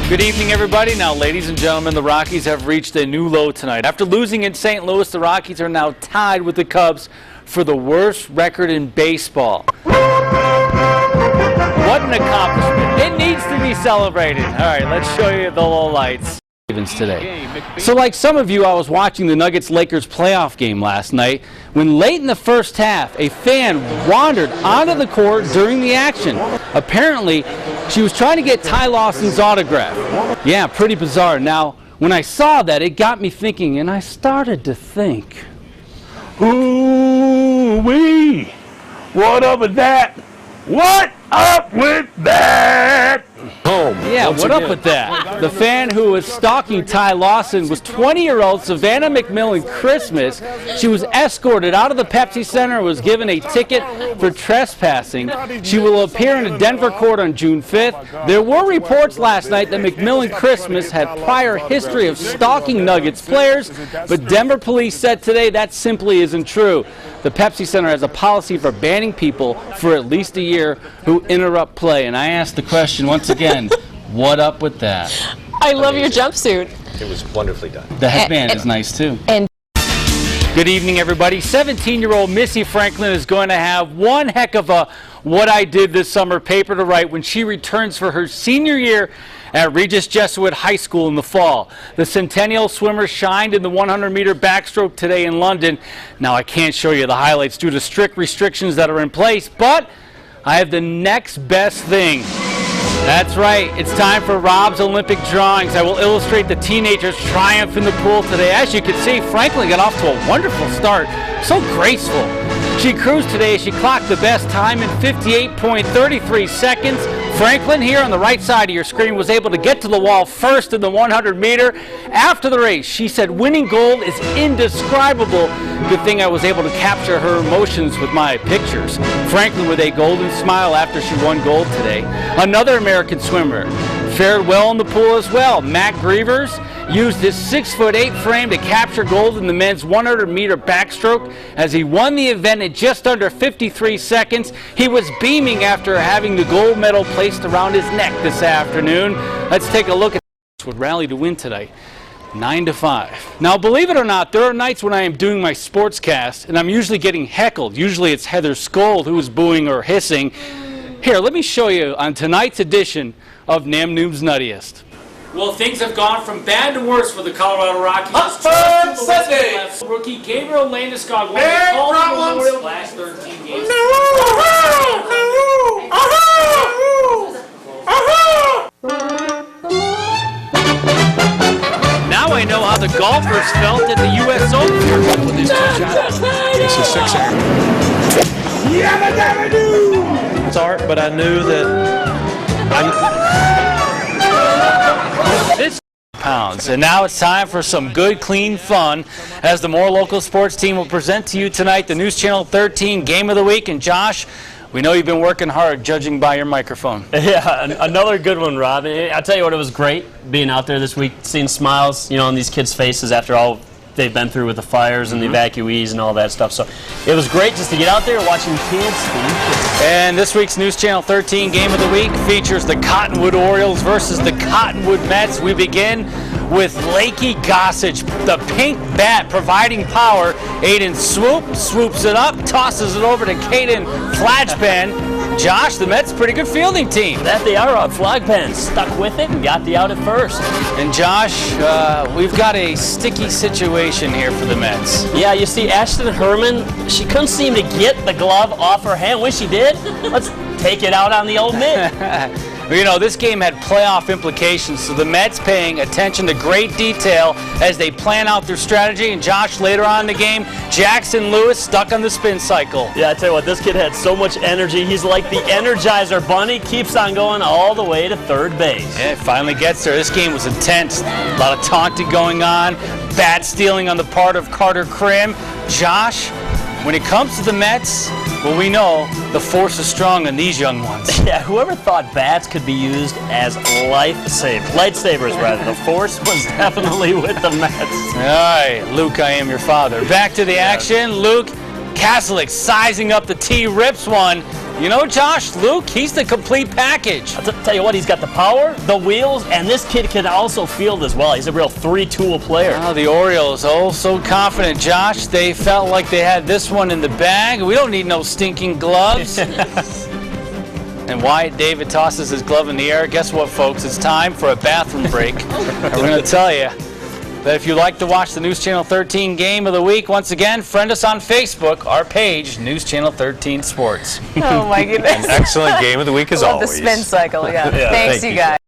Good evening, everybody. Now, ladies and gentlemen, the Rockies have reached a new low tonight. After losing in St. Louis, the Rockies are now tied with the Cubs for the worst record in baseball. What an accomplishment. It needs to be celebrated. All right, let's show you the lowlights today. So like some of you, I was watching the Nuggets-Lakers playoff game last night when late in the first half, a fan wandered onto the court during the action. Apparently, she was trying to get Ty Lawson's autograph. Yeah, pretty bizarre. Now, when I saw that, it got me thinking, and I started to think, ooh-wee, what up with that? What up with that? Yeah, what up with that? The fan who was stalking Ty Lawson was 20-year-old Savannah McMillan Christmas. She was escorted out of the Pepsi Center and was given a ticket for trespassing. She will appear in a Denver court on June 5th. There were reports last night that McMillan Christmas had prior history of stalking Nuggets players, but Denver police said today that simply isn't true. The Pepsi Center has a policy for banning people for at least a year who interrupt play. And I asked the question once again, what up with that? I love your jumpsuit. It was wonderfully done. The headband is nice too. And good evening, everybody. 17-year-old Missy Franklin is going to have one heck of a What I Did This Summer paper to write when she returns for her senior year at Regis Jesuit High School in the fall. The Centennial swimmer shined in the 100-meter backstroke today in London. Now, I can't show you the highlights due to strict restrictions that are in place, but I have the next best thing. That's right, it's time for Rob's Olympic Drawings. I will illustrate the teenagers' triumph in the pool today. As you can see, Franklin got off to a wonderful start, so graceful. She cruised today as she clocked the best time in 58.33 seconds. Franklin, here on the right side of your screen, was able to get to the wall first in the 100-meter. After the race, she said winning gold is indescribable. Good thing I was able to capture her emotions with my pictures. Franklin with a golden smile after she won gold today. Another American swimmer fared well in the pool as well. Matt Grievers used his 6'8" frame to capture gold in the men's 100-meter backstroke as he won the event in just under 53 seconds. He was beaming after having the gold medal placed around his neck this afternoon. Let's take a look at what rally to win today. 9-5. Now, believe it or not, there are nights when I am doing my sportscast and I'm usually getting heckled. Usually it's Heather Skold who is booing or hissing. Here, let me show you on tonight's edition of Namnoum's Nuttiest. Well, things have gone from bad to worse for the Colorado Rockies. Sunday. Rookie Gabriel Landeskog won the Colorado Memorial last 13 games. Now I know how the golfers felt at the U.S. Open with his two shots. This is 6-8. Start, but I knew that This pounds. And now it's time for some good, clean fun as the More Local Sports team will present to you tonight the News Channel 13 Game of the Week. And Josh, we know you've been working hard judging by your microphone. Yeah, another good one, Rob. I'll tell you what, it was great being out there this week, seeing smiles, on these kids' faces after all they've been through with the fires and the evacuees and all that stuff. So it was great just to get out there watching kids. And this week's News Channel 13 Game of the Week features the Cottonwood Orioles versus the Cottonwood Mets. We begin with Lakey Gossage, the pink bat providing power. Aiden swoops it up, tosses it over to Caden Flagpen. Josh, the Mets, pretty good fielding team. That they are. Flagpen stuck with it and got the out at first. And Josh, we've got a sticky situation here for the Mets. Yeah, you see Ashton Herman, she couldn't seem to get the glove off her hand. Wish she did. Let's take it out on the old mitt. This game had playoff implications, so the Mets paying attention to great detail as they plan out their strategy. And Josh, later on in the game, Jackson Lewis stuck on the spin cycle. Yeah, I tell you what, this kid had so much energy. He's like the Energizer Bunny, keeps on going all the way to third base. Yeah, it finally gets there. This game was intense. A lot of taunting going on, bat stealing on the part of Carter Krim. Josh, when it comes to the Mets, well, we know the force is strong in these young ones. Yeah, whoever thought bats could be used as lightsabers, rather. The force was definitely with the Mets. All right, Luke, I am your father. Back to the action. Luke Kaslik sizing up the tee, rips one. You know, Josh, Luke, he's the complete package. I'll tell you what, he's got the power, the wheels, and this kid can also field as well. He's a real three-tool player. Oh, the Orioles, oh, so confident, Josh. They felt like they had this one in the bag. We don't need no stinking gloves. And Wyatt David tosses his glove in the air. Guess what, folks? It's time for a bathroom break. And we're going to tell you that if you'd like to watch the News Channel 13 Game of the Week, once again, friend us on Facebook, our page, News Channel 13 Sports. Oh, my goodness. Excellent game of the week as Love always. the spin cycle, yeah. Yeah, Thanks, thank you you. guys.